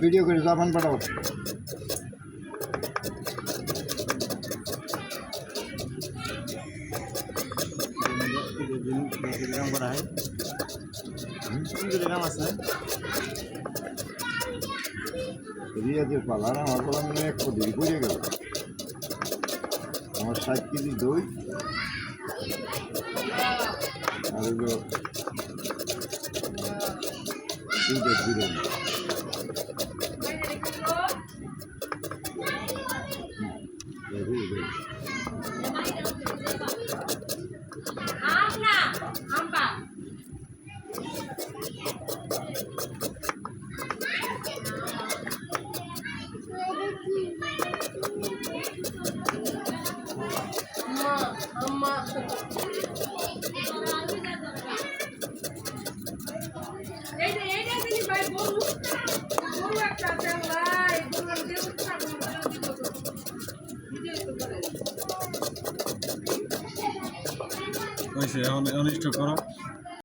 Video করে Japan পাঠাও। গ্রাম করা হয় গ্রাম আছে রিয়াজের পালার আমার পালা মানে 1 কোটি ঘুরে গেল। আমার 60 কেজি দই আর হলো 2টা বিরিয়ানি। অনিষ্ট করো।